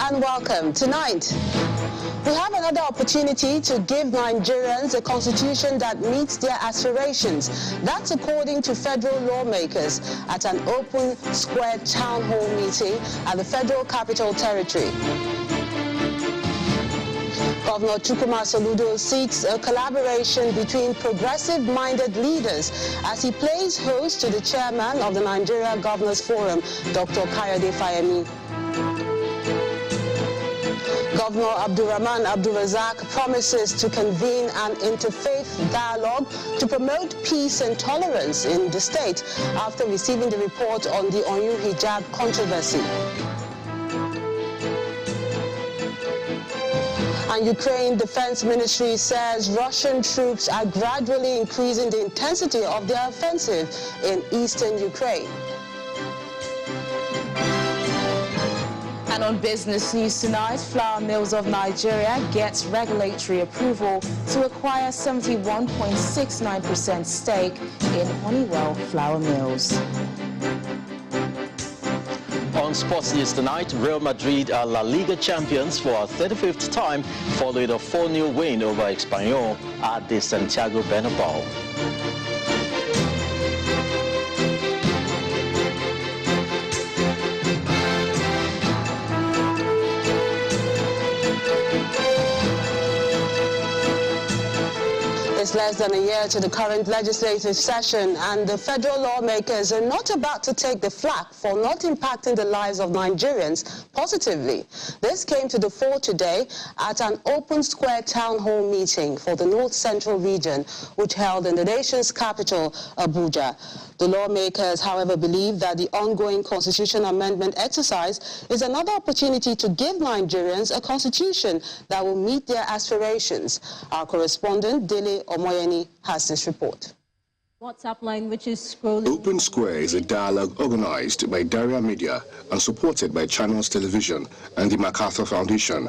and welcome. Tonight, we have another opportunity to give Nigerians a constitution that meets their aspirations. That's according to federal lawmakers at an open square town hall meeting at the Federal Capital Territory. Governor Chukwuma Soludo seeks a collaboration between progressive-minded leaders as he plays host to the chairman of the Nigeria Governors Forum, Dr. Kayode Fayemi. Governor Abdurrahman Abdulrazak promises to convene an interfaith dialogue to promote peace and tolerance in the state after receiving the report on the Hijab controversy. And Ukraine Defense Ministry says Russian troops are gradually increasing the intensity of their offensive in eastern Ukraine. And on business news tonight, Flour Mills of Nigeria gets regulatory approval to acquire 71.69% stake in Honeywell Flour Mills. On sports news tonight, Real Madrid are La Liga champions for a 35th time following a 4-0 win over Espanyol at the Santiago Bernabeu. It's less than a year to the current legislative session, and the federal lawmakers are not about to take the flak for not impacting the lives of Nigerians positively. This came to the fore today at an open square town hall meeting for the North Central region, which held in the nation's capital, Abuja. The lawmakers, however, believe that the ongoing constitution amendment exercise is another opportunity to give Nigerians a constitution that will meet their aspirations. Our correspondent, Dele Omoyeni, has this report. WhatsApp line, which is scrolling. Open Square is a dialogue organized by Daria Media and supported by Channels Television and the MacArthur Foundation.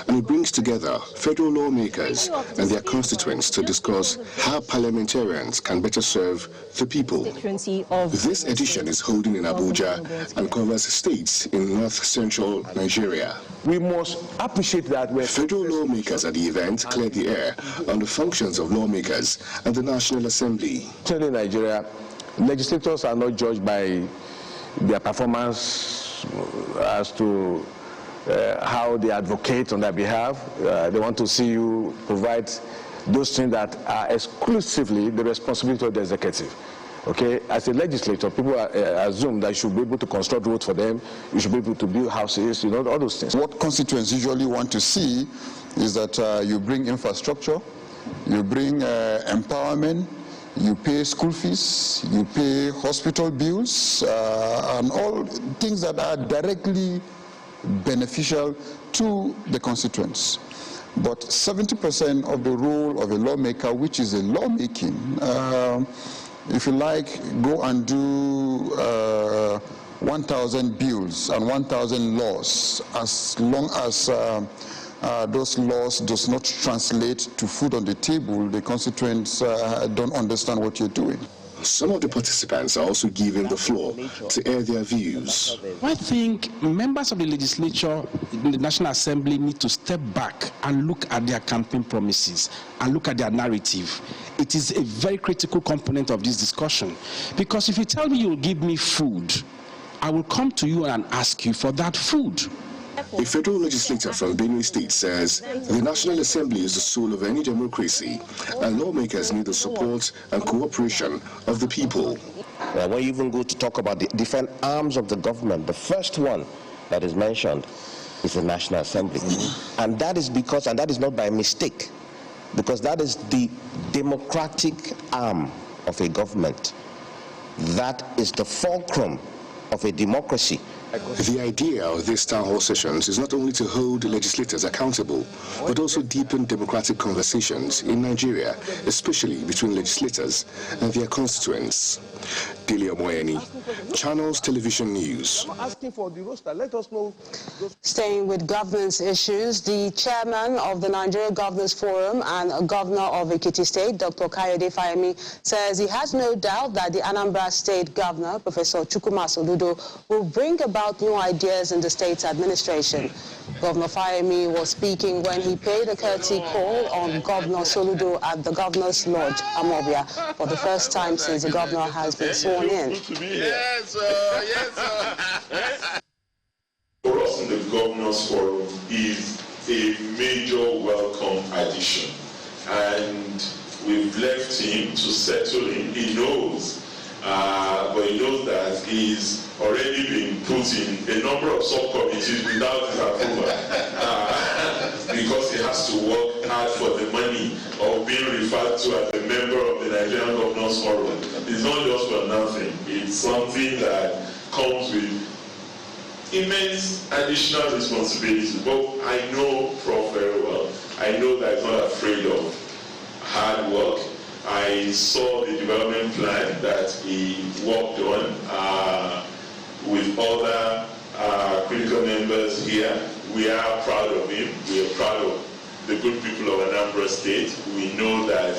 And it brings together federal lawmakers and their constituents to discuss how parliamentarians can better serve the people. This edition is holding in Abuja and covers states in north-central Nigeria. We must appreciate that federal lawmakers at the event cleared the air on the functions of lawmakers and the National Assembly. In Nigeria, legislators are not judged by their performance as to how they advocate on their behalf. They want to see you provide those things that are exclusively the responsibility of the executive. Okay, as a legislator, people assume that you should be able to construct roads for them, you should be able to build houses, you know, all those things. What constituents usually want to see is that you bring infrastructure, you bring empowerment, you pay school fees, you pay hospital bills, and all things that are directly beneficial to the constituents. But 70% of the role of a lawmaker, which is a lawmaking, if you like, go and do 1,000 bills and 1,000 laws, as long as those laws does not translate to food on the table, the constituents don't understand what you're doing. Some of the participants are also given the floor to air their views. I think members of the legislature in the National Assembly need to step back and look at their campaign promises and look at their narrative. It is a very critical component of this discussion, because if you tell me you'll give me food, I will come to you and ask you for that food. A federal legislator from Benue State says the National Assembly is the soul of any democracy, and lawmakers need the support and cooperation of the people. When you even go to talk about the different arms of the government, the first one that is mentioned is the National Assembly. And that is because, and that is not by mistake, because that is the democratic arm of a government. That is the fulcrum of a democracy. The idea of these town hall sessions is not only to hold legislators accountable, but also deepen democratic conversations in Nigeria, especially between legislators and their constituents. Delia Moyeni, Channels Television News. Asking for the roster. Let us know. Staying with governance issues, the chairman of the Nigerian Governors Forum and governor of Ekiti State, Dr. Kayode Fayemi, says he has no doubt that the Anambra State Governor, Professor Chukwuma Soludo, will bring about new ideas in the state's administration. Governor Fayemi was speaking when he paid a courtesy call on Governor Soludo at the Governor's Lodge, Anambra, for the first time since the governor has been sworn in. Yes, sir. Yes, sir. For us in the Governor's Forum is a major welcome addition, and we've left him to settle in. He knows, but he knows that he's already been put in a number of subcommittees without his approval, because he has to work hard for the money of being referred to as a member of the Nigerian Governors Forum. It's not just for nothing. It's something that comes with immense additional responsibilities. But I know Prof very well. I know that he's not afraid of hard work. I saw the development plan that he worked on with other critical members here. We are proud of him. We are proud of the good people of Anambra State. We know that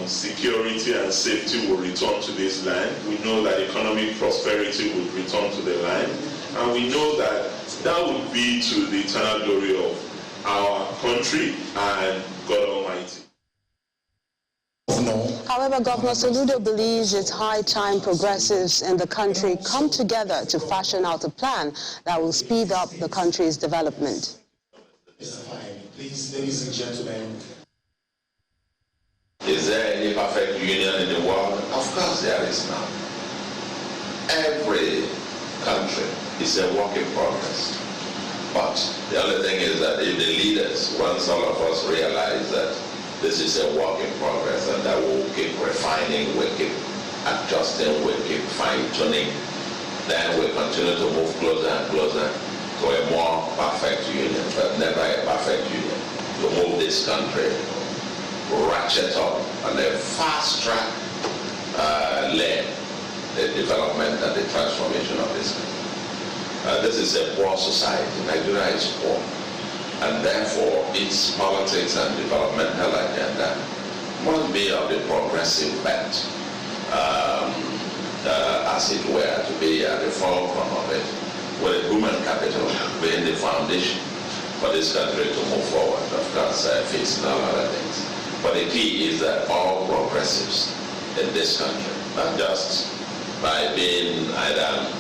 security and safety will return to this land. We know that economic prosperity will return to the land. And we know that that would be to the eternal glory of our country and God Almighty. However, Governor Soludo believes it's high time progressives in the country come together to fashion out a plan that will speed up the country's development. Please, ladies and gentlemen. Is there any perfect union in the world? Of course there is now. Every country is a work in progress. But the only thing is that if the leaders, once all of us realize that this is a work in progress and that we'll keep refining, we'll keep adjusting, we'll keep fine-tuning, then we'll continue to move closer and closer to a more perfect union, but never a perfect union. To move this country, ratchet up on a fast-track lane, the development and the transformation of this country. This is a poor society. Nigeria is poor. And therefore, its politics and developmental agenda must be of the progressive bent, as it were, to be at the forefront of it, with human capital being the foundation for this country to move forward. Of course, fees and all other things. But the key is that all progressives in this country, not just by being either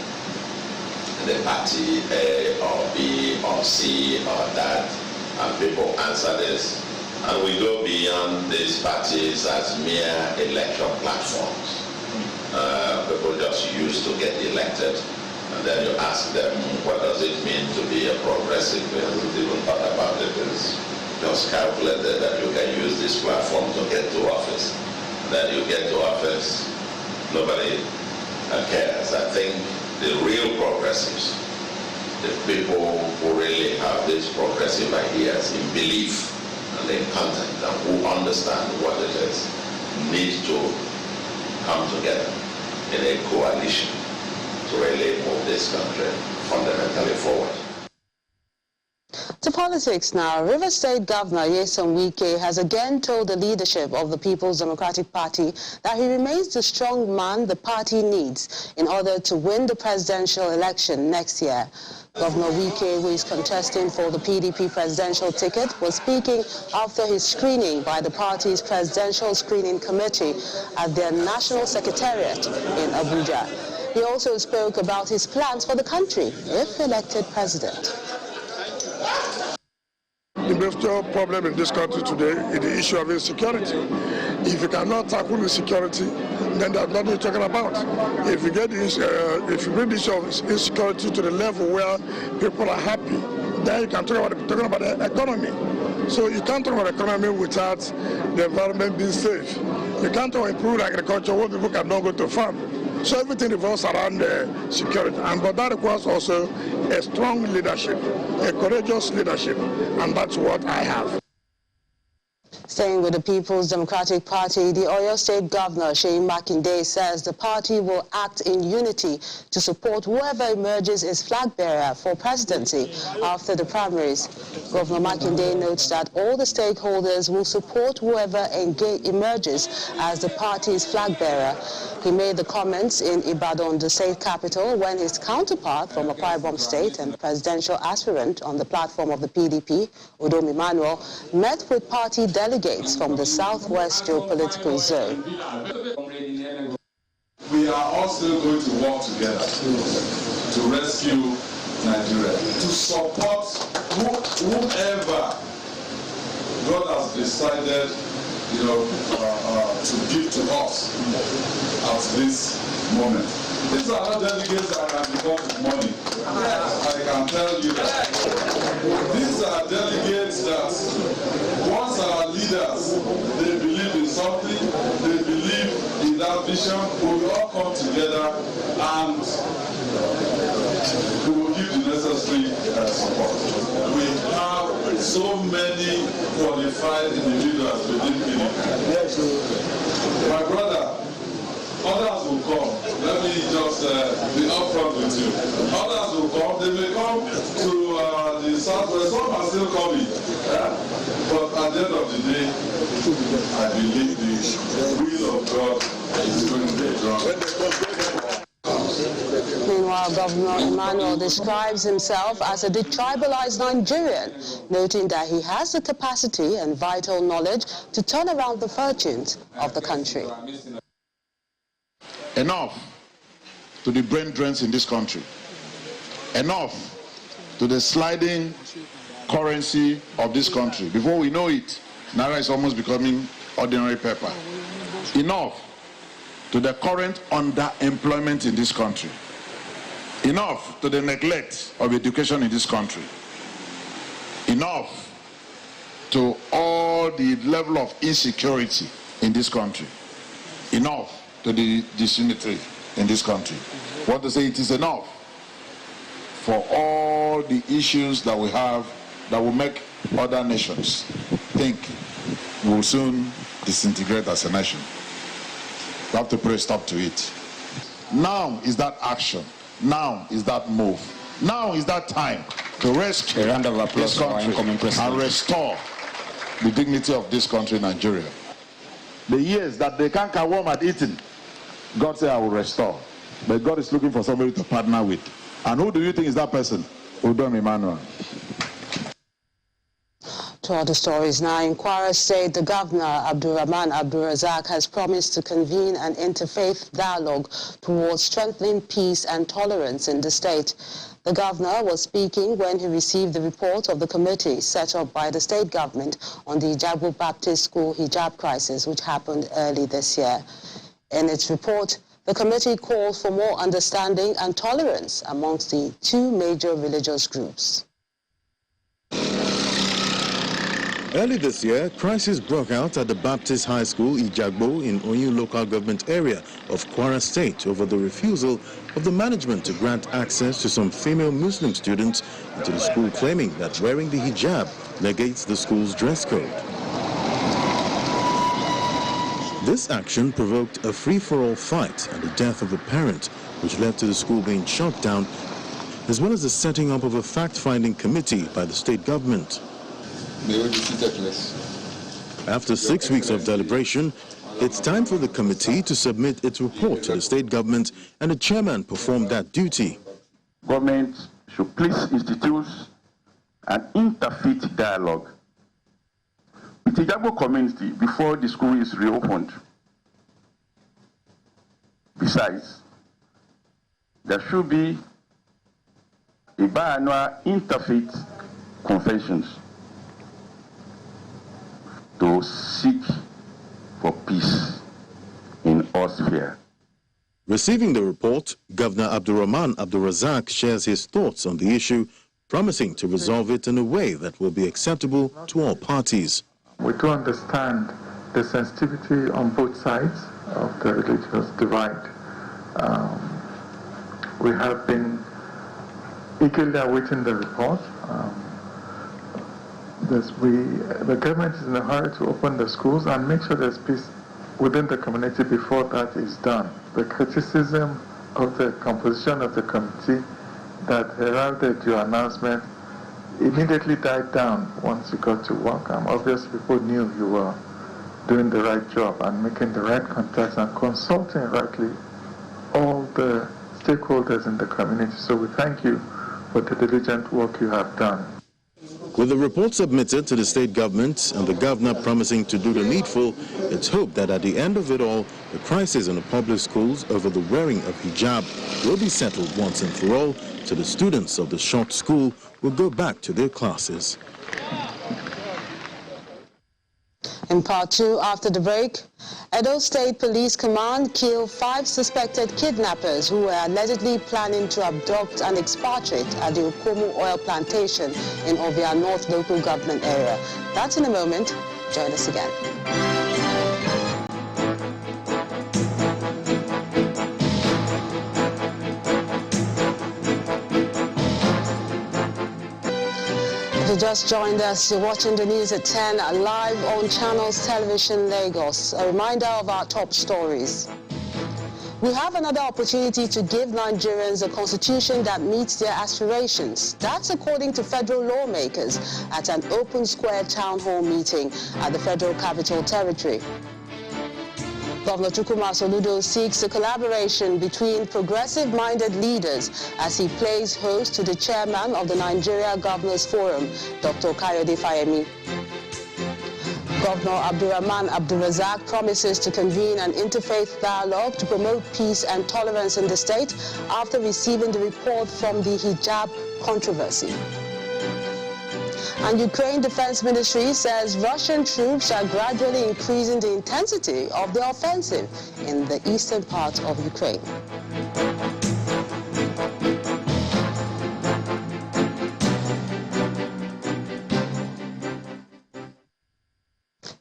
the party A or B or C or that, and people answer this, and we go beyond these parties as mere election platforms. People just used to get elected, and then you ask them, what does it mean to be a progressive? They haven't even thought about it. It's just calculated that you can use this platform to get to office. Then you get to office, nobody cares. I think the real progressives, the people who really have these progressive ideas in belief and in content and who understand what it is, need to come together in a coalition to really move this country fundamentally forward. To politics now. Rivers State Governor Nyesom Wike has again told the leadership of the People's Democratic Party that he remains the strong man the party needs in order to win the presidential election next year. Governor Wike, who is contesting for the PDP presidential ticket, was speaking after his screening by the party's Presidential Screening Committee at their National Secretariat in Abuja. He also spoke about his plans for the country if elected president. The major problem in this country today is the issue of insecurity. If you cannot tackle insecurity, then there's nothing you're talking about. If you get if you bring the issue of insecurity to the level where people are happy, then you can talk about the economy. So you can't talk about the economy without the environment being safe. You can't talk about improved agriculture where people cannot go to farm. So everything revolves around security, but that requires also a strong leadership, a courageous leadership, and that's what I have. Staying with the People's Democratic Party, the Oyo State Governor, Seyi Makinde, says the party will act in unity to support whoever emerges as flag bearer for presidency after the primaries. Governor Makinde notes that all the stakeholders will support whoever emerges as the party's flag bearer. He made the comments in Ibadan, the state capital, when his counterpart from Akwa Ibom State and presidential aspirant on the platform of the PDP, Udom Emmanuel, met with party delegates from the southwest geopolitical zone. We are all still going to work together to rescue Nigeria, to support whoever God has decided, to give to us at this moment. These are not delegates that can be bought with money. Yes, I can tell you that. These are delegates that once our leaders, they believe in something, they believe in that vision, we will all come together and we will give the necessary support. We have so many qualified individuals within PDP. My brother, others will come. Let me just be upfront with you. Others will come. They may come to the southwest. Some are still coming. But at the end of the day, I believe the will of God is going to be done. Meanwhile, Governor Emmanuel describes himself as a detribalized Nigerian, noting that he has the capacity and vital knowledge to turn around the fortunes of the country. Enough to the brain drains in this country. Enough to the sliding currency of this country. Before we know it, Naira is almost becoming ordinary paper. Enough to the current underemployment in this country. Enough to the neglect of education in this country. Enough to all the level of insecurity in this country. Enough to the disunity in this country. Want to say it is enough for all the issues that we have that will make other nations think we will soon disintegrate as a nation. We have to put a stop to it. Now is that action. Now is that move. Now is that time to rescue this country and restore the dignity of this country, Nigeria. The years that the cankerworm had eaten, God said, I will restore. But God is looking for somebody to partner with. And who do you think is that person? Udom Emmanuel. To other stories now, in Kwara State, the governor, Abdurrahman Abdulrazak, has promised to convene an interfaith dialogue towards strengthening peace and tolerance in the state. The governor was speaking when he received the report of the committee set up by the state government on the Hijab Baptist School Hijab crisis, which happened early this year. In its report, the committee called for more understanding and tolerance amongst the two major religious groups. Early this year, crisis broke out at the Baptist High School Ijagbo in Oyo local government area of Kwara State over the refusal of the management to grant access to some female Muslim students into the school, claiming that wearing the hijab negates the school's dress code. This action provoked a free-for-all fight and the death of a parent, which led to the school being shut down, as well as the setting up of a fact-finding committee by the state government. After 6 weeks of deliberation, it's time for the committee to submit its report to the state government, and the chairman performed that duty. Government should please institute an interfaith dialogue with the Hijab community before the school is reopened. Besides, there should be a biannual interfaith conventions to seek for peace in all spheres. Receiving the report, Governor Abdurrahman Abdulrazak shares his thoughts on the issue, promising to resolve it in a way that will be acceptable to all parties. We do understand the sensitivity on both sides of the religious divide. We have been eagerly awaiting the report. the government is in a hurry to open the schools and make sure there's peace within the community before that is done. The criticism of the composition of the committee that heralded your announcement immediately died down once you got to work. Obviously, people knew you were doing the right job and making the right contacts and consulting rightly all the stakeholders in the community. So we thank you for the diligent work you have done. With the report submitted to the state government and the governor promising to do the needful, it's hoped that at the end of it all, the crisis in the public schools over the wearing of hijab will be settled once and for all, so the students of the short school will go back to their classes. In part 2, after the break, Edo State Police Command killed 5 suspected kidnappers who were allegedly planning to abduct and expatriate at the Okomu oil plantation in Ovia North local government area. That's in a moment. Join us again. If you just joined us, you're watching the news at 10 live on Channels Television Lagos. A reminder of our top stories. We have another opportunity to give Nigerians a constitution that meets their aspirations. That's according to federal lawmakers at an open square town hall meeting at the Federal Capital Territory. Governor Chukwuma Soludo seeks a collaboration between progressive-minded leaders as he plays host to the chairman of the Nigeria Governors Forum, Dr. Kayode Fayemi. Governor Abdurrahman Abdulrazak promises to convene an interfaith dialogue to promote peace and tolerance in the state after receiving the report from the hijab controversy. And Ukraine Defense Ministry says Russian troops are gradually increasing the intensity of the offensive in the eastern part of Ukraine.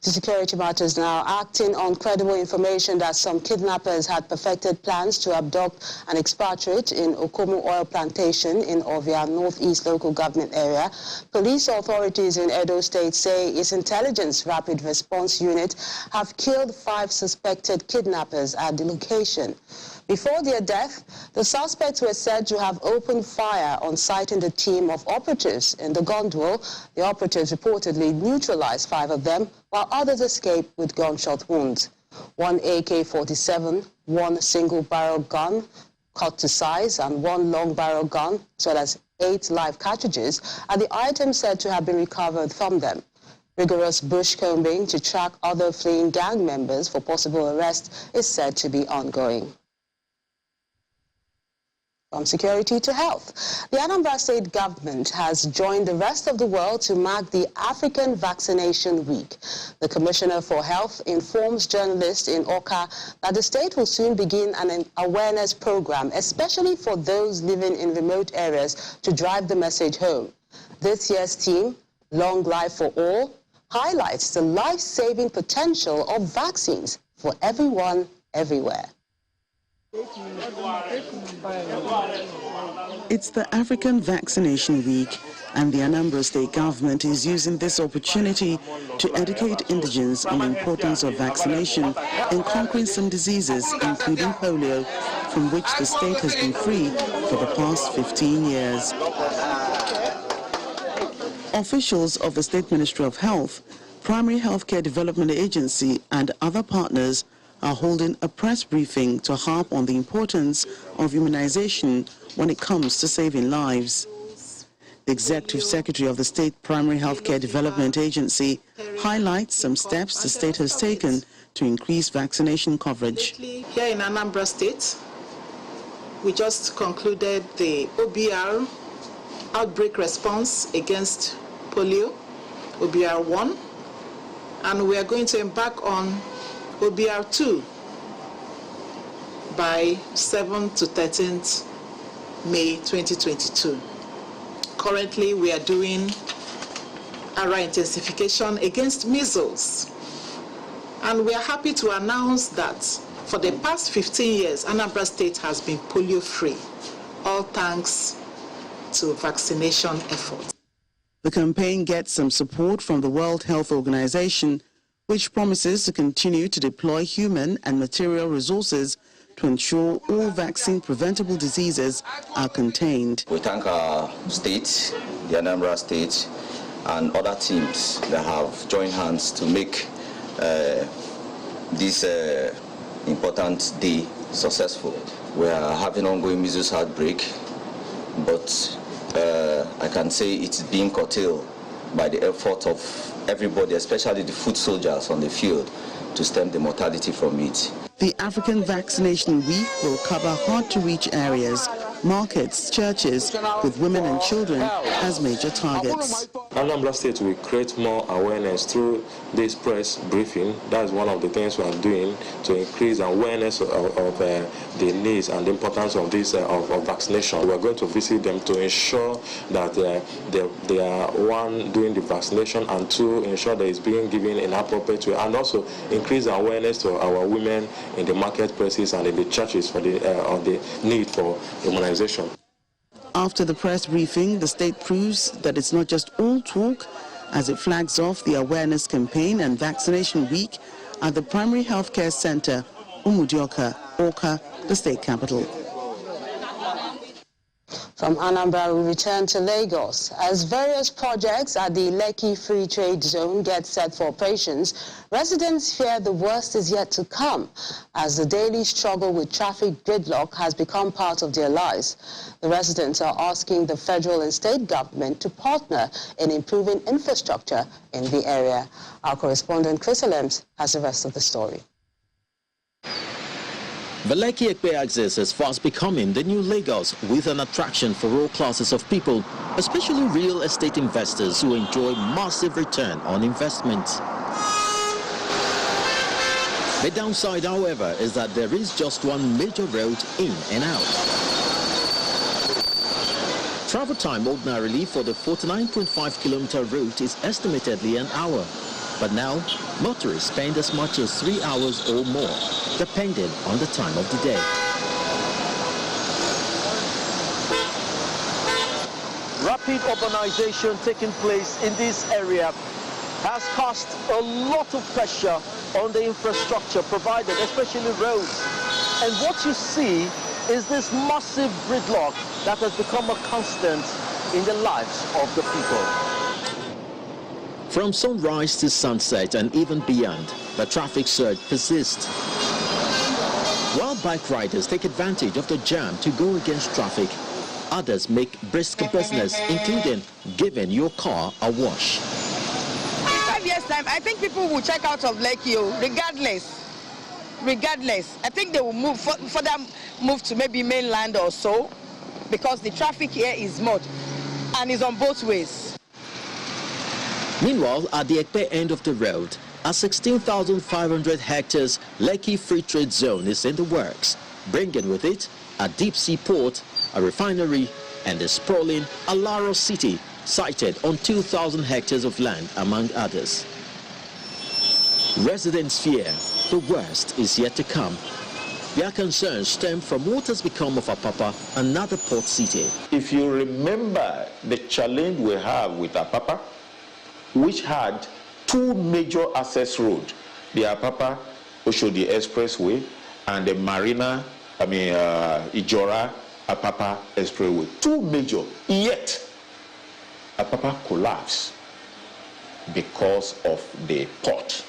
To security matters now, acting on credible information that some kidnappers had perfected plans to abduct and expatriate in Okomu oil plantation in Ovia Northeast local government area, police authorities in Edo State say its intelligence rapid response unit have killed 5 suspected kidnappers at the location. Before their death, the suspects were said to have opened fire on sighting the team of operatives in the Gondwal. The operatives reportedly neutralized 5 of them, while others escaped with gunshot wounds. 1 AK-47, 1 single-barrel gun cut to size, and 1 long-barrel gun, as well as 8 live cartridges, are the items said to have been recovered from them. Rigorous bush combing to track other fleeing gang members for possible arrest is said to be ongoing. From security to health, the Anambra State government has joined the rest of the world to mark the African Vaccination Week. The Commissioner for Health informs journalists in Oka that the state will soon begin an awareness program, especially for those living in remote areas, to drive the message home. This year's theme, Long Life for All, highlights the life-saving potential of vaccines for everyone, everywhere. It's the African Vaccination Week, and the Anambra State government is using this opportunity to educate indigents on the importance of vaccination in conquering some diseases, including polio, from which the state has been free for the past 15 years. Officials of the State Ministry of Health, Primary Healthcare Development Agency, and other partners are holding a press briefing to harp on the importance of immunization when it comes to saving lives. The Executive Secretary of the State Primary Healthcare Development Agency highlights some steps the state has taken to increase vaccination coverage. Here in Anambra State, we just concluded the OBR outbreak response against polio, OBR 1, and we are going to embark on OBR 2 by 7th to 13th May 2022. Currently, we are doing our intensification against measles. And we are happy to announce that for the past 15 years, Anambra State has been polio-free, all thanks to vaccination efforts. The campaign gets some support from the World Health Organization, which promises to continue to deploy human and material resources to ensure all vaccine-preventable diseases are contained. We thank our state, the Anambra state, and other teams that have joined hands to make this important day successful. We are having ongoing measles outbreak, but I can say it's being curtailed by the effort of everybody, especially the foot soldiers on the field, to stem the mortality from it. The African Vaccination Week will cover hard-to-reach areas, markets, churches, with women and children as major targets. Anambra State will create more awareness through this press briefing. That's one of the things we are doing to increase awareness of the needs and the importance of this of vaccination. We are going to visit them to ensure that they are, one, doing the vaccination, and two, ensure that it's being given in appropriate way, and also increase awareness to our women in the marketplaces and in the churches for of the need for immunization. After the press briefing, the state proves that it's not just all talk as it flags off the awareness campaign and vaccination week at the Primary Healthcare Center, Umudioka, Awka, the state capital. From Anambra, we return to Lagos. As various projects at the Lekki Free Trade Zone get set for operations, residents fear the worst is yet to come, as the daily struggle with traffic gridlock has become part of their lives. The residents are asking the federal and state government to partner in improving infrastructure in the area. Our correspondent Chris Alems has the rest of the story. The Lekki axis is fast becoming the new Lagos, with an attraction for all classes of people, especially real estate investors who enjoy massive return on investment. The downside, however, is that there is just one major road in and out. Travel time ordinarily for the 49.5-kilometer route is estimatedly an hour. But now, motorists spend as much as 3 hours or more, depending on the time of the day. Rapid urbanization taking place in this area has cast a lot of pressure on the infrastructure provided, especially roads. And what you see is this massive gridlock that has become a constant in the lives of the people. From sunrise to sunset and even beyond, the traffic surge persists. While bike riders take advantage of the jam to go against traffic, others make brisk business, including giving your car a wash. In 5 years' time, I think people will check out of Lekki, regardless. I think they will move, further move to maybe mainland or so, because the traffic here is much and is on both ways. Meanwhile, at the Ekpe end of the road, a 16,500 hectares Lekki Free Trade Zone is in the works, bringing with it a deep-sea port, a refinery, and the sprawling Alaro city, sited on 2,000 hectares of land, among others. Residents fear the worst is yet to come. Their concerns stem from what has become of Apapa, another port city. If you remember the challenge we have with Apapa, which had two major access roads, the Apapa Oshodi Expressway and the Ijora Apapa Expressway. Two major, yet Apapa collapsed because of the port.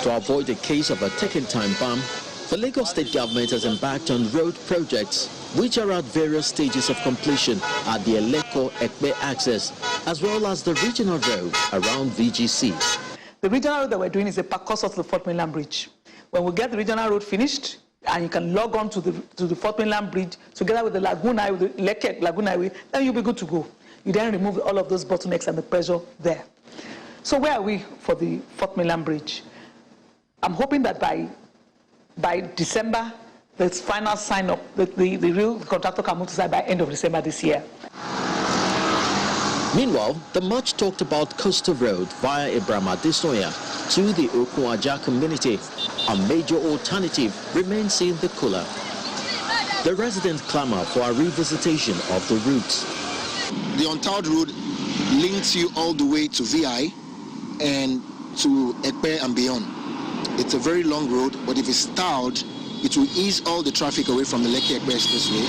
To avoid a case of a ticking time bomb, the Lagos State government has embarked on road projects which are at various stages of completion at the Eleko-Ekpe axis, as well as the regional road around VGC. The regional road that we're doing is a precursor of the Fourth Mainland Bridge. When we get the regional road finished, and you can log on to the Fourth Mainland Bridge together with the Laguna, with the Lekki Laguna Highway, then you'll be good to go. You then remove all of those bottlenecks and the pressure there. So where are we for the Fourth Mainland Bridge? I'm hoping that by December, the final sign-up, the real contractor can move to site by end of December this year. Meanwhile, the much talked about coastal road via Ibrahim Adesoya to the Okuaja community, a major alternative, remains in the cooler. The residents clamor for a revisitation of the route. the untarred road links you all the way to VI and to Ekpe and beyond. It's a very long road, but if it's tarred, it will ease all the traffic away from the Lekki-Ekpe Expressway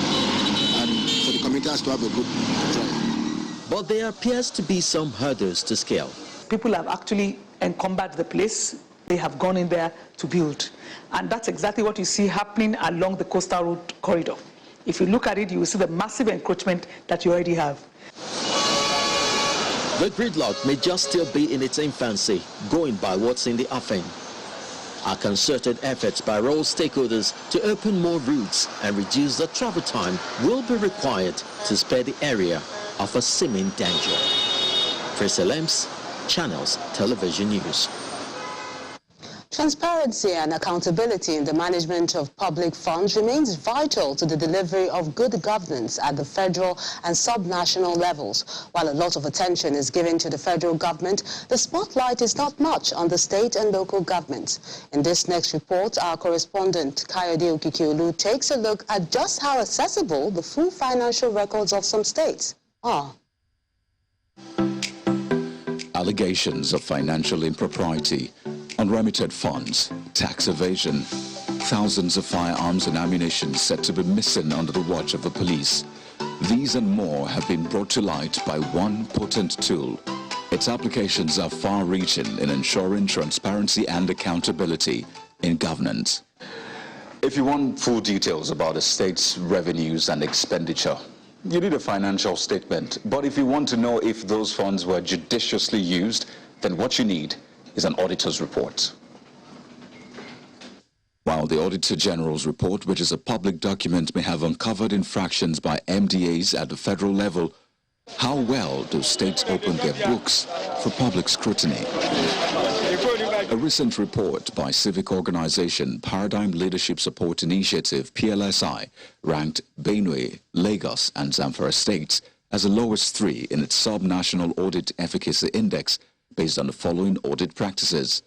and for the commuters to have a good drive. But there appears to be some hurdles to scale. People have actually encumbered the place. They have gone in there to build. And that's exactly what you see happening along the coastal road corridor. If you look at it, you will see the massive encroachment that you already have. The gridlock may just still be in its infancy, going by what's in the offing. Our concerted efforts by all stakeholders to open more routes and reduce the travel time will be required to spare the area of a seeming danger. Chris Elems, Channels Television News. Transparency and accountability in the management of public funds remains vital to the delivery of good governance at the federal and subnational levels. While a lot of attention is given to the federal government, the spotlight is not much on the state and local governments. In this next report, our correspondent Kayode Okikiolu takes a look at just how accessible the full financial records of some states are. Allegations of financial impropriety, unremitted funds, tax evasion, thousands of firearms and ammunition said to be missing under the watch of the police. These and more have been brought to light by one potent tool. Its applications are far-reaching in ensuring transparency and accountability in governance. If you want full details about a state's revenues and expenditure, you need a financial statement. But if you want to know if those funds were judiciously used, then what you need is an auditor's report. While the Auditor General's report, which is a public document, may have uncovered infractions by MDAs at the federal level, how well do states open their books for public scrutiny? A recent report by civic organization Paradigm Leadership Support Initiative, PLSI, ranked Benue, Lagos, and Zamfara states as the lowest three in its sub-national audit efficacy index based on the following audit practices: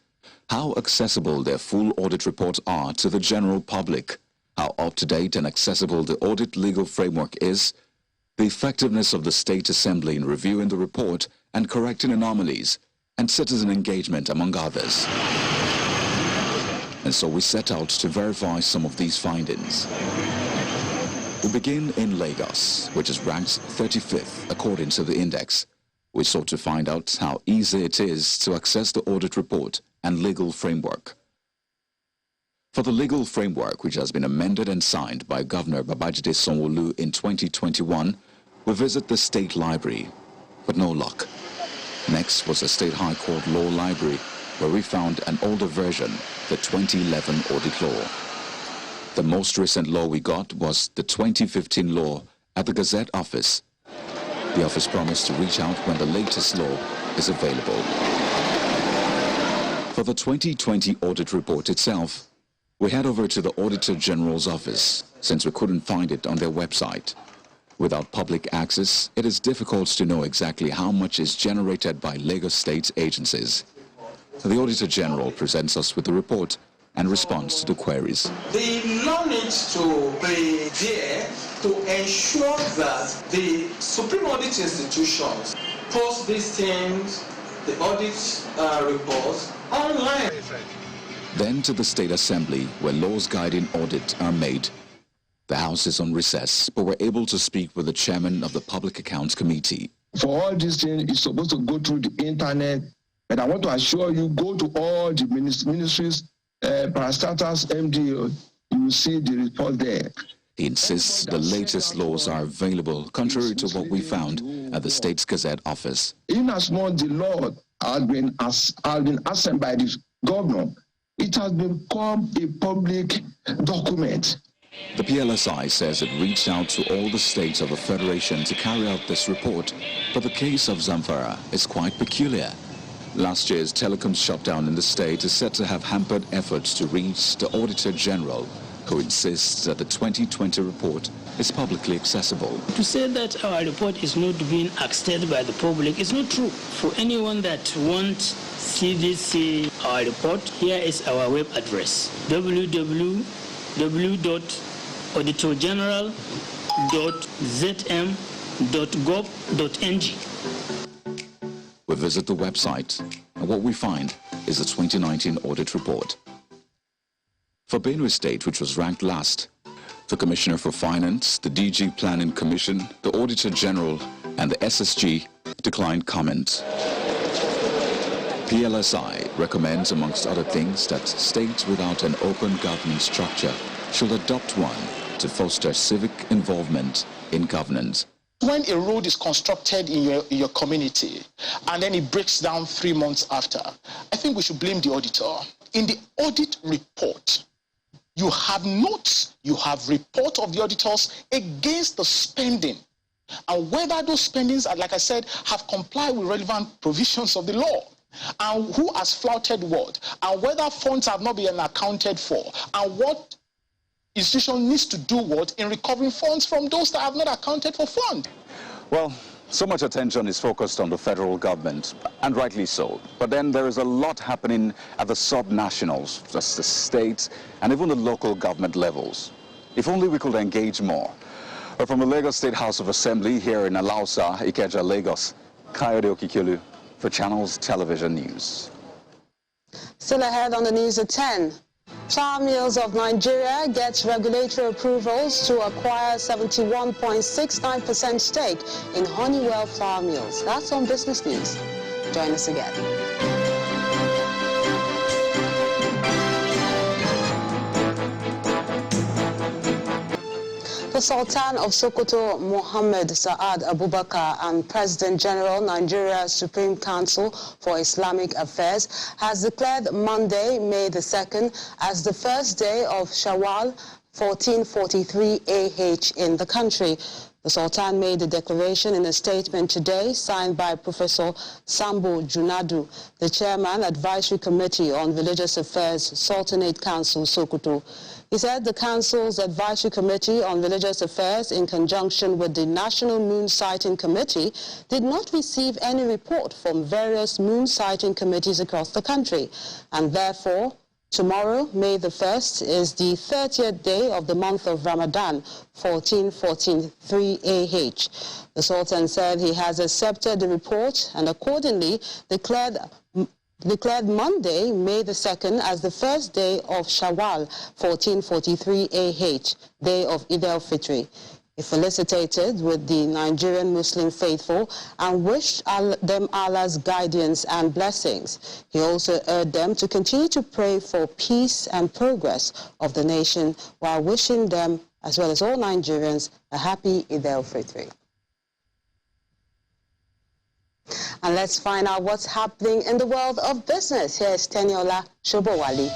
how accessible their full audit reports are to the general public, how up-to-date and accessible the audit legal framework is, the effectiveness of the State Assembly in reviewing the report and correcting anomalies, and citizen engagement, among others. And so we set out to verify some of these findings. We begin in Lagos, which is ranked 35th according to the index. We sought to find out how easy it is to access the audit report and legal framework. For the legal framework, which has been amended and signed by Governor Babajide Sanwo-Olu in 2021, we visit the State Library, but no luck. Next was the State High Court Law Library, where we found an older version, the 2011 Audit Law. The most recent law we got was the 2015 law at the Gazette office. The office promised to reach out when the latest law is available. For the 2020 audit report itself, we head over to the Auditor General's office, since we couldn't find it on their website. Without public access, it is difficult to know exactly how much is generated by Lagos State agencies. The Auditor General presents us with the report and responds to the queries. The law needs to be there to ensure that the Supreme Audit institutions post these things, the audit reports, online. Then to the State Assembly, where laws guiding audit are made. The House is on recess, but we're able to speak with the chairman of the Public Accounts Committee. For all these things, it's supposed to go through the internet, but I want to assure you, go to all the ministries, parastatals, MD, you will see the report there. He insists the latest laws are available, contrary to what we found at the State's Gazette office. In as much the law has been assigned by the governor, it has become a public document. The PLSI says it reached out to all the states of the Federation to carry out this report, but the case of Zamfara is quite peculiar. Last year's telecom shutdown in the state is said to have hampered efforts to reach the Auditor General, who insists that the 2020 report is publicly accessible. To say that our report is not being accessed by the public is not true. For anyone that wants to see our report, here is our web address: www.auditorgeneral.zm We visit the website, and what we find is the 2019 audit report. For Benue State, which was ranked last, the Commissioner for Finance, the DG Planning Commission, the Auditor General, and the SSG declined comment. PLSI recommends, amongst other things, that states without an open governance structure should adopt one to foster civic involvement in governance. When a road is constructed in your community and then it breaks down 3 months after, I think we should blame the auditor. In the audit report, you have notes, you have report of the auditors against the spending, and whether those spendings, like I said, have complied with relevant provisions of the law, and who has flouted what, and whether funds have not been accounted for, and what institution needs to do what in recovering funds from those that have not accounted for funds. Well, so much attention is focused on the federal government, and rightly so. But then there is a lot happening at the sub-nationals, just the states, and even the local government levels. If only we could engage more. But from the Lagos State House of Assembly here in Alausa, Ikeja, Lagos, Kayode Okikulu for Channels Television News. Still ahead on the news at 10. Flour Mills of Nigeria gets regulatory approvals to acquire 71.69% stake in Honeywell Flour Mills. That's on Business News. Join us again. The Sultan of Sokoto, Mohammed Saad Abubakar, and President General, Nigeria's Supreme Council for Islamic Affairs, has declared Monday, May the 2nd, as the first day of Shawwal 1443 AH in the country. The Sultan made the declaration in a statement today signed by Professor Sambo Junadu, the Chairman, Advisory Committee on Religious Affairs, Sultanate Council, Sokoto. He said the Council's Advisory Committee on Religious Affairs, in conjunction with the National Moon Sighting Committee, did not receive any report from various moon sighting committees across the country, and therefore, tomorrow, May the 1st, is the 30th day of the month of Ramadan, 1443 AH. The Sultan said he has accepted the report and accordingly declared Monday, May the 2nd, as the first day of Shawwal, 1443 AH, day of Eid al-Fitr. He felicitated with the Nigerian Muslim faithful and wished them Allah's guidance and blessings. He also urged them to continue to pray for peace and progress of the nation while wishing them, as well as all Nigerians, a happy Eid al-Fitr. And let's find out what's happening in the world of business. Here's Teniola Shobowali.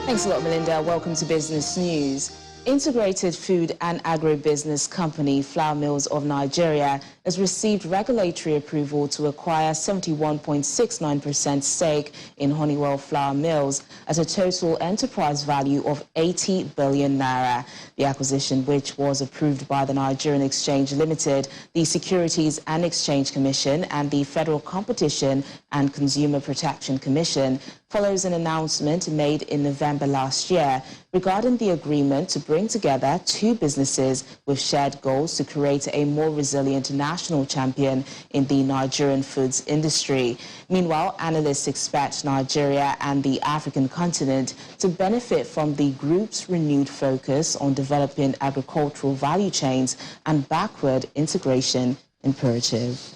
Thanks a lot, Melinda. Welcome to Business News. Integrated Food and Agribusiness Company Flour Mills of Nigeria has received regulatory approval to acquire 71.69% stake in Honeywell Flour Mills at a total enterprise value of 80 billion naira. The acquisition, which was approved by the Nigerian Exchange Limited, the Securities and Exchange Commission, and the Federal Competition and Consumer Protection Commission, follows an announcement made in November last year regarding the agreement to bring together two businesses with shared goals to create a more resilient national champion in the Nigerian foods industry. Meanwhile, analysts expect Nigeria and the African continent to benefit from the group's renewed focus on developing agricultural value chains and backward integration imperative.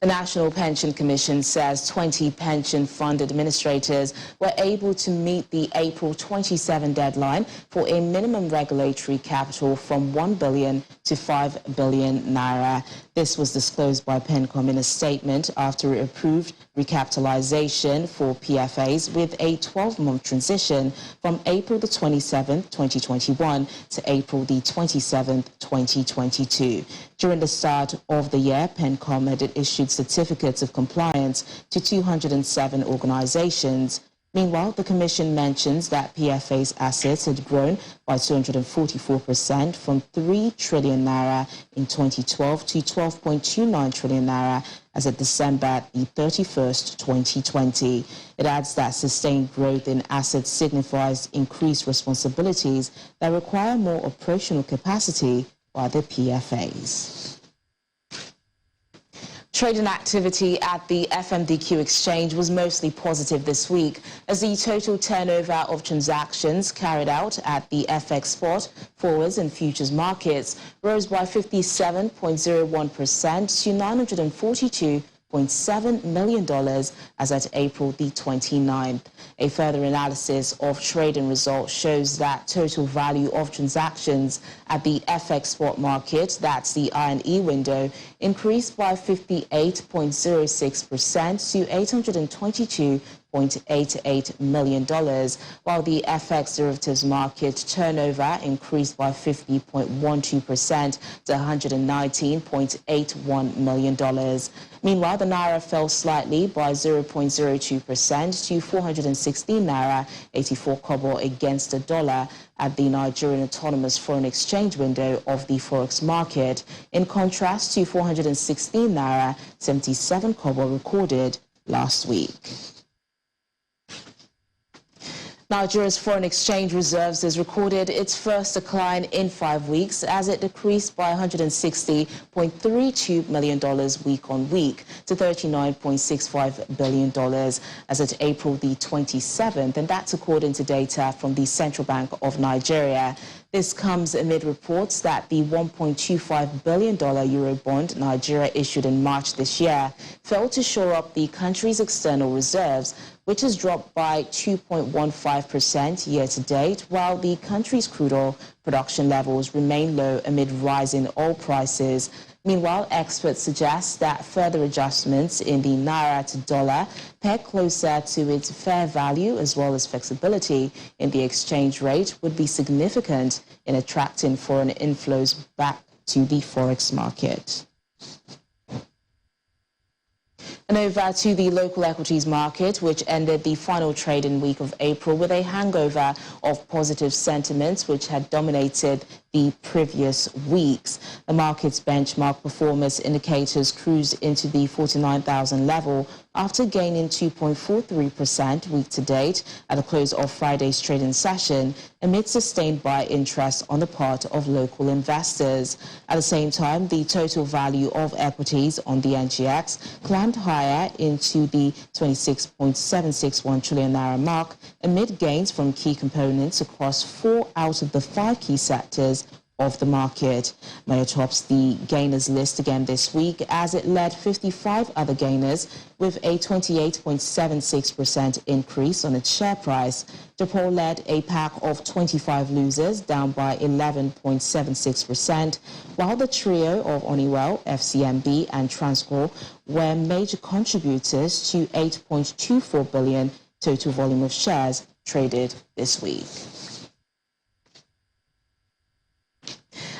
The National Pension Commission says 20 pension fund administrators were able to meet the April 27 deadline for a minimum regulatory capital from 1 billion to 5 billion naira. This was disclosed by PENCOM in a statement after it approved recapitalization for PFAs with a 12-month transition from April the 27th, 2021 to April the 27th, 2022. During the start of the year, PENCOM had issued certificates of compliance to 207 organizations. Meanwhile, the Commission mentions that PFA's assets had grown by 244% from 3 trillion naira in 2012 to 12.29 trillion naira as of December the 31st, 2020. It adds that sustained growth in assets signifies increased responsibilities that require more operational capacity by the PFAs. Trading activity at the FMDQ exchange was mostly positive this week, as the total turnover of transactions carried out at the FX spot, forwards and futures markets rose by 57.01% to $942.7 million as at April the 29th. A further analysis of trading results shows that total value of transactions at the FX spot market, that's the I&E window, increased by 58.06% to $822.88 million, while the FX derivatives market turnover increased by 50.12% to $119.81 million. Meanwhile, the Naira fell slightly by 0.02% to 416 Naira 84 kobo against the dollar at the Nigerian Autonomous Foreign Exchange window of the Forex market, in contrast to 416 Naira 77 kobo recorded last week. Nigeria's foreign exchange reserves has recorded its first decline in 5 weeks as it decreased by $160.32 million week on week to $39.65 billion as at April the 27th, and that's according to data from the Central Bank of Nigeria. This comes amid reports that the $1.25 billion Eurobond Nigeria issued in March this year failed to shore up the country's external reserves, which has dropped by 2.15% year-to-date, while the country's crude oil production levels remain low amid rising oil prices. Meanwhile, experts suggest that further adjustments in the Naira to dollar peg closer to its fair value as well as flexibility in the exchange rate would be significant in attracting foreign inflows back to the Forex market. And over to the local equities market, which ended the final trading week of April with a hangover of positive sentiments which had dominated the previous weeks. The market's benchmark performance indicators cruised into the 49,000 level after gaining 2.43% week to date at the close of Friday's trading session, amid sustained buy interest on the part of local investors. At the same time, the total value of equities on the NGX climbed higher into the 26.761 trillion naira mark amid gains from key components across 4 out of the 5 key sectors of the market. Maya tops the gainers list again this week as it led 55 other gainers with a 28.76% increase on its share price. Japan led a pack of 25 losers, down by 11.76%, while the trio of Honeywell, FCMB and Transcorp were major contributors to 8.24 billion total volume of shares traded this week.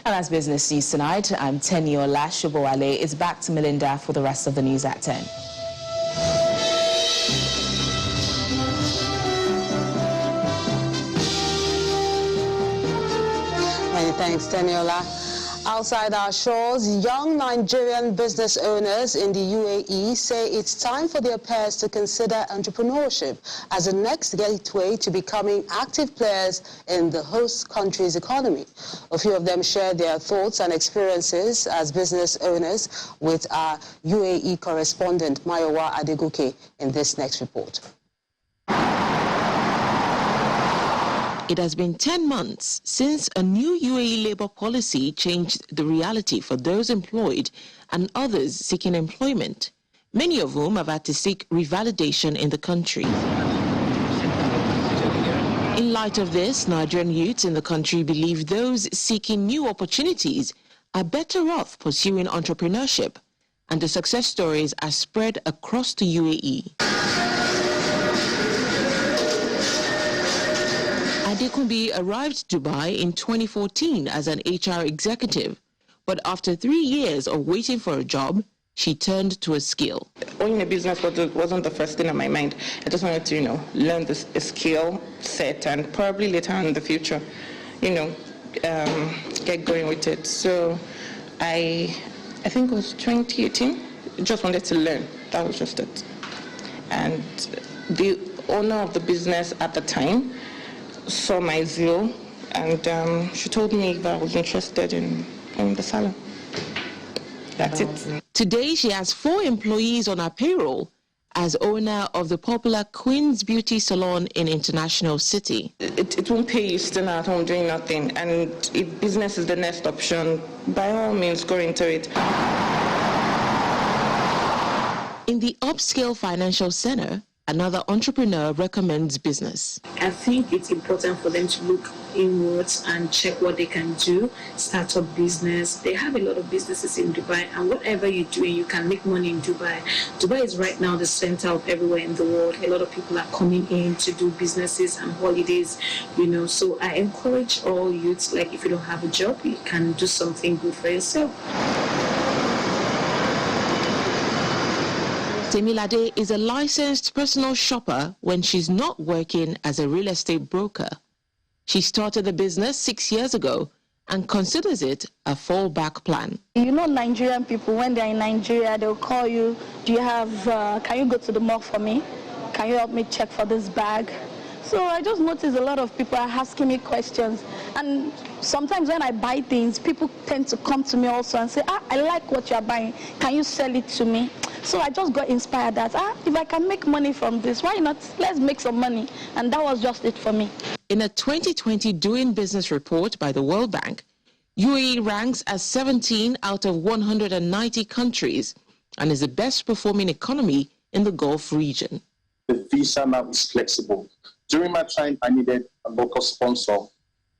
And that's Business News tonight. I'm Teniola Shobowale. It's back to Melinda for the rest of the news at 10. Many thanks, Teniola. Outside our shores, young Nigerian business owners in the UAE say it's time for their peers to consider entrepreneurship as the next gateway to becoming active players in the host country's economy. A few of them share their thoughts and experiences as business owners with our UAE correspondent Mayowa Adegoke in this next report. It has been 10 months since a new UAE labor policy changed the reality for those employed and others seeking employment, many of whom have had to seek revalidation in the country. In light of this, Nigerian youths in the country believe those seeking new opportunities are better off pursuing entrepreneurship, and the success stories are spread across the UAE. Adekunbi arrived Dubai in 2014 as an HR executive, but after 3 years of waiting for a job, she turned to a skill. Owning a business wasn't the first thing on my mind. I just wanted to, learn a skill set and probably later on in the future, get going with it. So I think it was 2018 just wanted to learn. That was just it. And the owner of the business at the time saw my zeal, and she told me if I was interested in the salon. That's it. Today, she has 4 employees on her payroll as owner of the popular Queen's Beauty Salon in International City. It won't pay you sitting at home doing nothing, and if business is the next option, by all means, go into it. In the upscale financial center, another entrepreneur recommends business. I think it's important for them to look inwards and check what they can do, start up business. They have a lot of businesses in Dubai, and whatever you're doing, you can make money in Dubai. Dubai is right now the center of everywhere in the world. A lot of people are coming in to do businesses and holidays, so I encourage all youths, like if you don't have a job, you can do something good for yourself. Temilade is a licensed personal shopper when she's not working as a real estate broker. She started the business 6 years ago and considers it a fallback plan. Nigerian people, when they're in Nigeria, they'll call you, do you have, can you go to the mall for me? Can you help me check for this bag? So I just noticed a lot of people are asking me questions. And sometimes when I buy things, people tend to come to me also and say, I like what you're buying. Can you sell it to me? So I just got inspired that, if I can make money from this, why not? Let's make some money. And that was just it for me. In a 2020 Doing Business report by the World Bank, UAE ranks as 17 out of 190 countries and is the best performing economy in the Gulf region. The visa now is flexible. During my time, I needed a local sponsor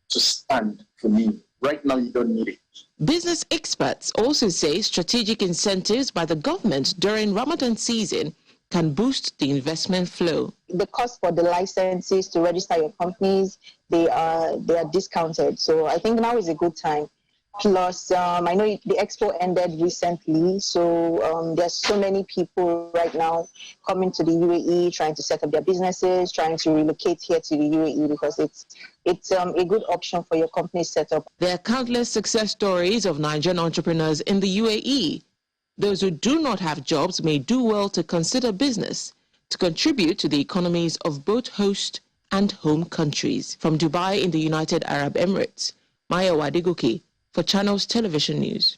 to stand for me. Right now, you don't need it. Business experts also say strategic incentives by the government during Ramadan season can boost the investment flow. The cost for the licenses to register your companies, they are discounted. So I think now is a good time. Plus, I know the expo ended recently, so there's so many people right now coming to the UAE, trying to set up their businesses, trying to relocate here to the UAE because it's a good option for your company setup. There are countless success stories of Nigerian entrepreneurs in the UAE. Those who do not have jobs may do well to consider business to contribute to the economies of both host and home countries. From Dubai in the United Arab Emirates, Maya Wadegoke for Channels Television News.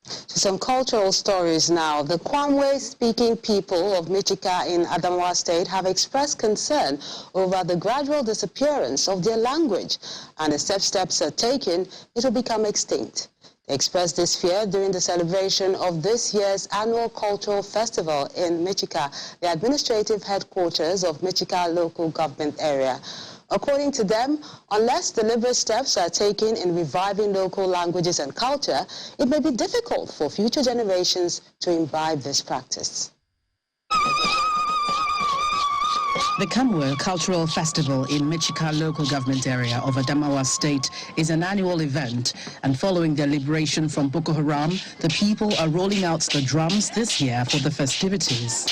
Some cultural stories now. The Kwamwe-speaking people of Michika in Adamawa State have expressed concern over the gradual disappearance of their language, and if steps are taken, it will become extinct. They expressed this fear during the celebration of this year's annual cultural festival in Michika, the administrative headquarters of Michika local government area. According to them, unless deliberate steps are taken in reviving local languages and culture, it may be difficult for future generations to imbibe this practice. The Kamwe Cultural Festival in Michika local government area of Adamawa State is an annual event, and following their liberation from Boko Haram, the people are rolling out the drums this year for the festivities.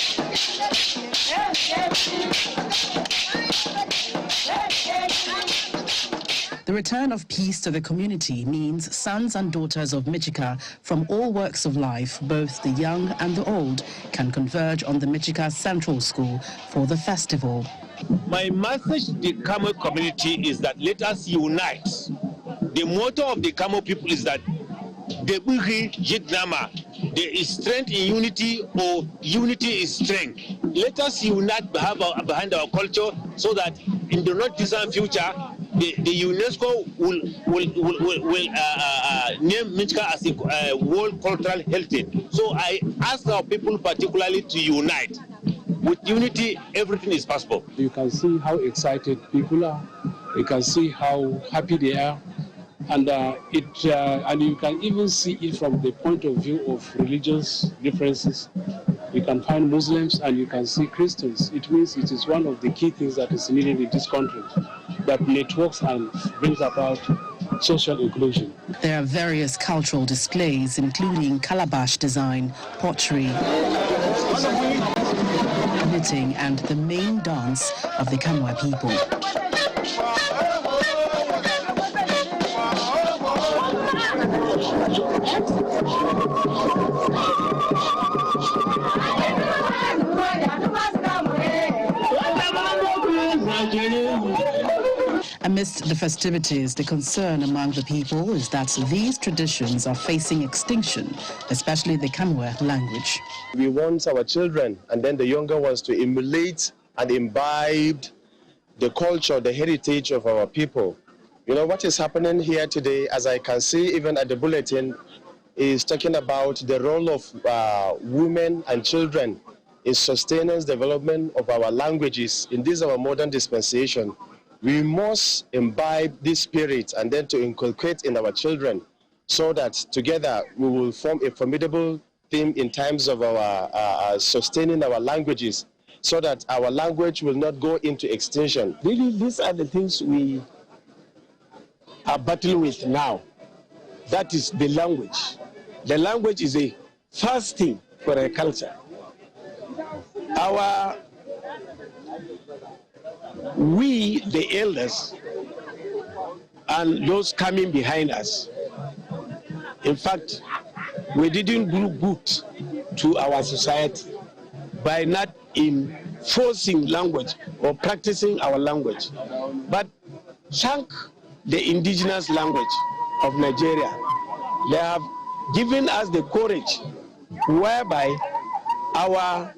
The return of peace to the community means sons and daughters of Michika from all walks of life, both the young and the old, can converge on the Michika Central School for the festival. My message to the Kamo community is that let us unite. The motto of the Kamo people is that there is strength in unity, or unity is strength. Let us unite behind our culture so that in the not distant future, the UNESCO will name Michika as a World Cultural Heritage. So I ask our people particularly to unite. With unity, everything is possible. You can see how excited people are. You can see how happy they are. And and you can even see it from the point of view of religious differences. You can find Muslims and you can see Christians. It means it is one of the key things that is needed in this country, that networks and brings about social inclusion. There are various cultural displays, including calabash design, pottery, knitting, and the main dance of the Kamwa people. Amidst the festivities, the concern among the people is that these traditions are facing extinction, especially the Kamwe language. We want our children and then the younger ones to emulate and imbibe the culture, the heritage of our people. You know, what is happening here today, as I can see even at the bulletin, is talking about the role of women and children in sustaining development of our languages in this our modern dispensation. We must imbibe this spirit and then to inculcate in our children so that together we will form a formidable theme in terms of our sustaining our languages so that our language will not go into extinction. Really, these are the things we are battling with now. That is the language. The language is a first thing for a culture. We, the elders, and those coming behind us, in fact, we didn't do good to our society by not enforcing language or practicing our language, but thank the indigenous language of Nigeria. They have given us the courage whereby our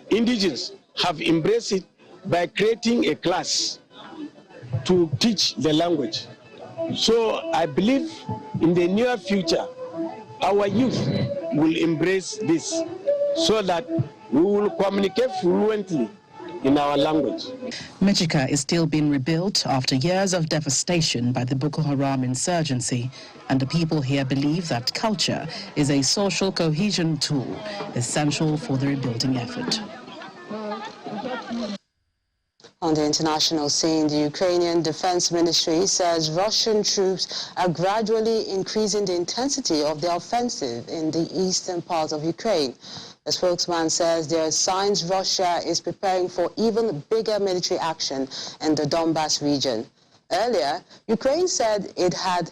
indigenes have embraced it by creating a class to teach the language. So I believe in the near future, our youth will embrace this so that we will communicate fluently in our language. Michika is still being rebuilt after years of devastation by the Boko Haram insurgency, and the people here believe that culture is a social cohesion tool essential for the rebuilding effort. On the international scene, the Ukrainian Defense Ministry says Russian troops are gradually increasing the intensity of their offensive in the eastern part of Ukraine. The spokesman says there are signs Russia is preparing for even bigger military action in the Donbas region. Earlier, Ukraine said it had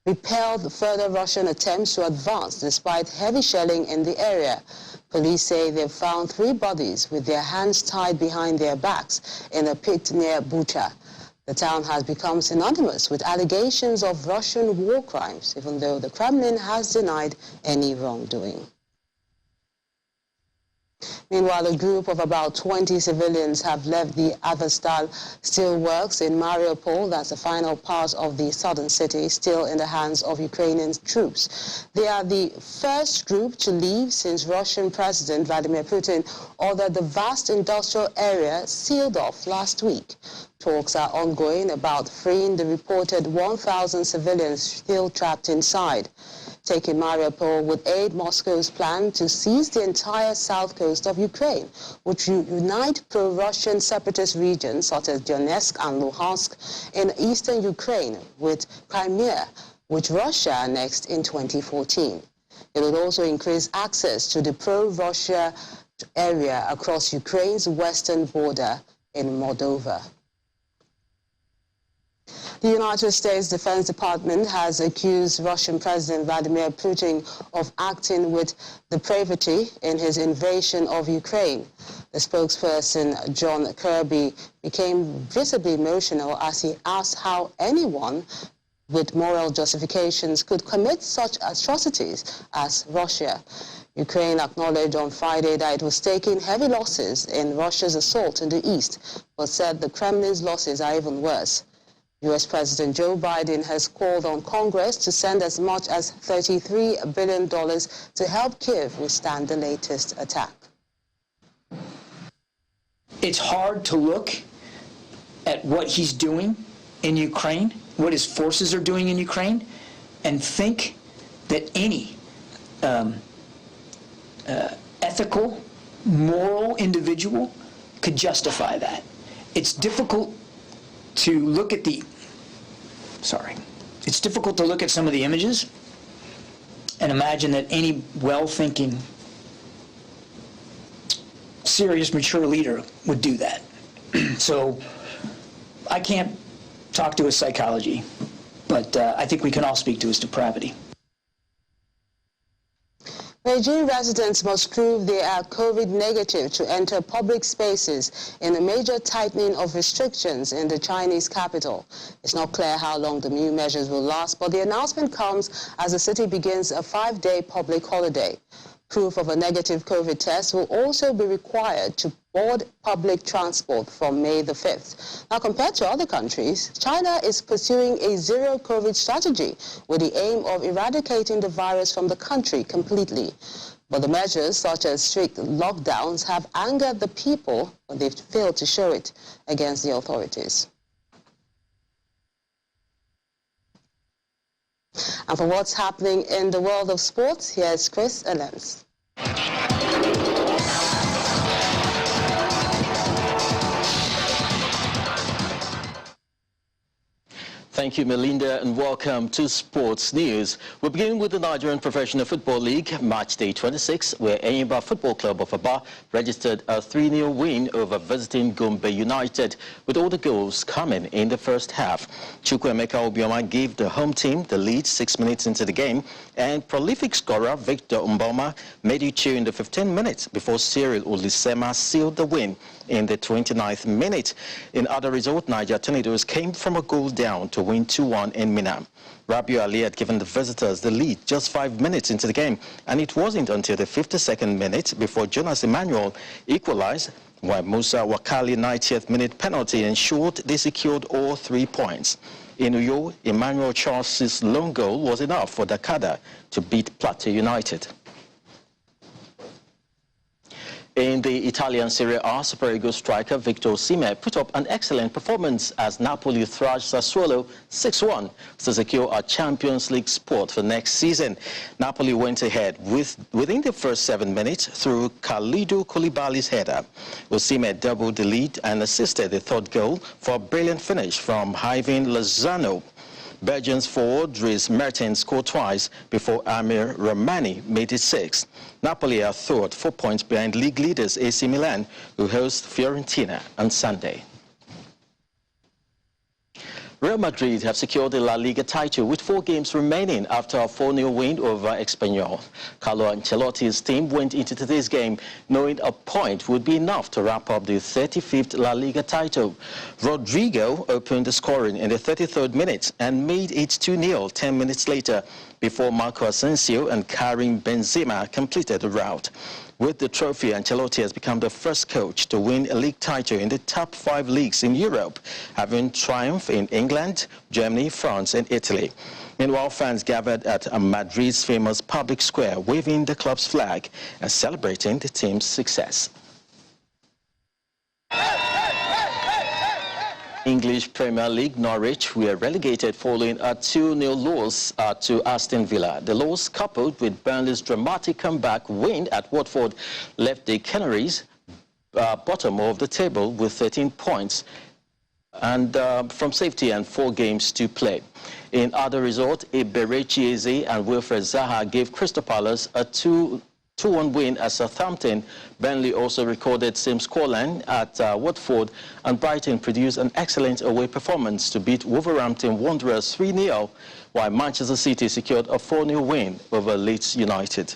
repelled further Russian attempts to advance despite heavy shelling in the area. Police say they've found 3 bodies with their hands tied behind their backs in a pit near Bucha. The town has become synonymous with allegations of Russian war crimes, even though the Kremlin has denied any wrongdoing. Meanwhile, a group of about 20 civilians have left the Azovstal steelworks in Mariupol. That's the final part of the southern city, still in the hands of Ukrainian troops. They are the first group to leave since Russian President Vladimir Putin ordered the vast industrial area sealed off last week. Talks are ongoing about freeing the reported 1,000 civilians still trapped inside. Taking Mariupol would aid Moscow's plan to seize the entire south coast of Ukraine, which will unite pro-Russian separatist regions such as Donetsk and Luhansk in eastern Ukraine with Crimea, which Russia annexed in 2014. It would also increase access to the pro-Russia area across Ukraine's western border in Moldova. The United States Defense Department has accused Russian President Vladimir Putin of acting with depravity in his invasion of Ukraine. The spokesperson, John Kirby, became visibly emotional as he asked how anyone with moral justifications could commit such atrocities as Russia. Ukraine acknowledged on Friday that it was taking heavy losses in Russia's assault in the east, but said the Kremlin's losses are even worse. U.S. President Joe Biden has called on Congress to send as much as $33 billion to help Kyiv withstand the latest attack. It's hard to look at what he's doing in Ukraine, what his forces are doing in Ukraine, and think that any ethical, moral individual could justify that. It's difficult to look at it's difficult to look at some of the images and imagine that any well-thinking, serious, mature leader would do that. So I can't talk to his psychology, but I think we can all speak to his depravity. Nigerian residents must prove they are COVID negative to enter public spaces in a major tightening of restrictions in the Chinese capital. It's not clear how long the new measures will last, but the announcement comes as the city begins a 5-day public holiday. Proof of a negative COVID test will also be required to board public transport from May the 5th. Now, compared to other countries, China is pursuing a zero-COVID strategy with the aim of eradicating the virus from the country completely. But the measures, such as strict lockdowns, have angered the people, but they've failed to show it against the authorities. And for what's happening in the world of sports, here's Chris Elens. Thank you, Melinda, and welcome to Sports News. We begin with the Nigerian Professional Football League, Match Day 26, where Anambra Football Club of Aba registered a 3-0 win over visiting Gombe United, with all the goals coming in the first half. Chukwuemeka Obioma gave the home team the lead 6 minutes into the game, and prolific scorer Victor Mboma made it 2 in the 15 minutes before Cyril Olisema sealed the win in the 29th minute. In other result, Niger Tornadoes came from a goal down to win 2-1 in Minam. Rabiu Ali had given the visitors the lead just 5 minutes into the game, and it wasn't until the 52nd minute before Udom Emmanuel equalized, while Musa Wakali 90th minute penalty ensured they secured all 3 points. In Uyo, Emmanuel Charles' lone goal was enough for Dakada to beat Plateau United. In the Italian Serie A, Super Eagles striker Victor Osimhen put up an excellent performance as Napoli thrashed Sassuolo 6-1 to secure a Champions League spot for next season. Napoli went ahead within the first 7 minutes through Kalidou Koulibaly's header. Osimhen doubled the lead and assisted the third goal for a brilliant finish from Ivan Lozano. Belgium's forward Dries Mertens scored twice before Amir Rahmani made it 6. Napoli are third, 4 points behind league leaders AC Milan, who host Fiorentina on Sunday. Real Madrid have secured the La Liga title with 4 games remaining after a 4-0 win over Espanyol. Carlo Ancelotti's team went into today's game knowing a point would be enough to wrap up the 35th La Liga title. Rodrigo opened the scoring in the 33rd minute and made it 2-0 10 minutes later before Marco Asensio and Karim Benzema completed the rout. With the trophy, Ancelotti has become the first coach to win a league title in the top 5 leagues in Europe, having triumphed in England, Germany, France and Italy. Meanwhile, fans gathered at Madrid's famous public square waving the club's flag and celebrating the team's success. English Premier League, Norwich were relegated following a 2-0 loss to Aston Villa. The loss, coupled with Burnley's dramatic comeback win at Watford, left the Canaries bottom of the table with 13 points and from safety and 4 games to play. In other results, Eberechi Eze and Wilfred Zaha gave Crystal Palace a 2-1 win at Southampton. Burnley also recorded same scoreline at Watford, and Brighton produced an excellent away performance to beat Wolverhampton Wanderers 3-0, while Manchester City secured a 4-0 win over Leeds United.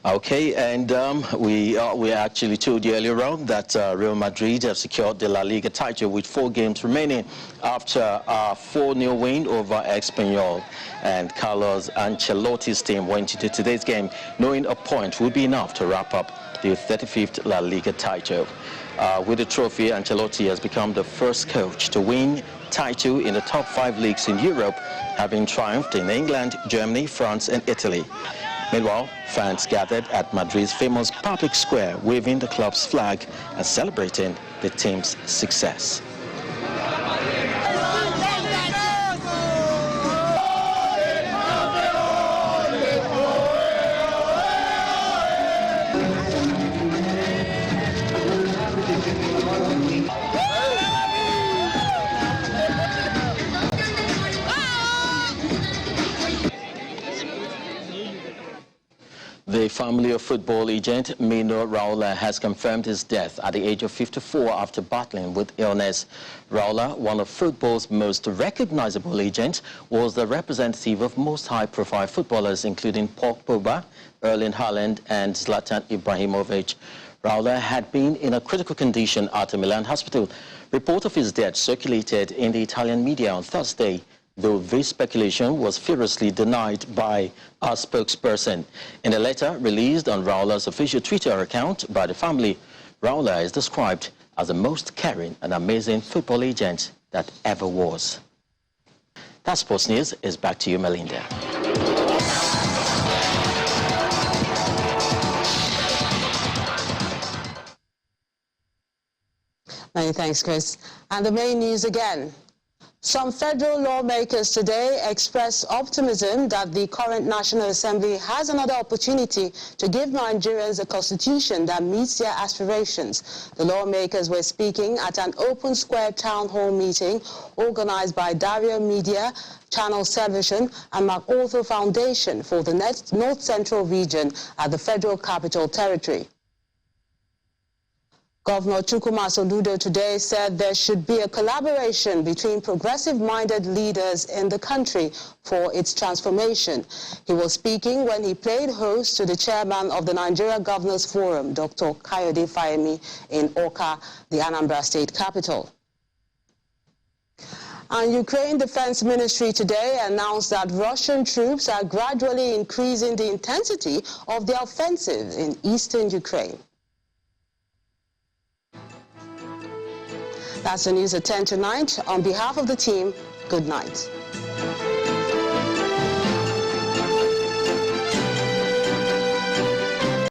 Okay, and we actually told you earlier on that Real Madrid have secured the La Liga title with 4 games remaining after a 4-0 win over Espanyol. And Carlos Ancelotti's team went into today's game knowing a point would be enough to wrap up the 35th La Liga title. With the trophy, Ancelotti has become the first coach to win title in the top 5 leagues in Europe, having triumphed in England, Germany, France and Italy. Meanwhile, fans gathered at Madrid's famous public square waving the club's flag and celebrating the team's success. The family of football legend Mino Raola has confirmed his death at the age of 54 after battling with illness. Raola, one of football's most recognizable legends, was the representative of most high-profile footballers including Paul Pogba, Erling Haaland and Zlatan Ibrahimovic. Raola had been in a critical condition at a Milan hospital. Report of his death circulated in the Italian media on Thursday, though this speculation was furiously denied by a spokesperson. In a letter released on Raola's official Twitter account by the family, Raola is described as the most caring and amazing football legend that ever was. That sports news is back to you, Melinda. Many thanks, Chris. And the main news again. Some federal lawmakers today expressed optimism that the current National Assembly has another opportunity to give Nigerians a constitution that meets their aspirations. The lawmakers were speaking at an open square town hall meeting organized by Dario Media, Channel Television and MacArthur Foundation for the North Central region at the Federal Capital Territory. Governor Chukwuma Soludo today said there should be a collaboration between progressive-minded leaders in the country for its transformation. He was speaking when he played host to the chairman of the Nigeria Governors Forum, Dr. Kayode Fayemi, in Awka, the Anambra state capital. And Ukraine Defense Ministry today announced that Russian troops are gradually increasing the intensity of their offensive in eastern Ukraine. That's the news at 10 tonight. On behalf of the team, good night.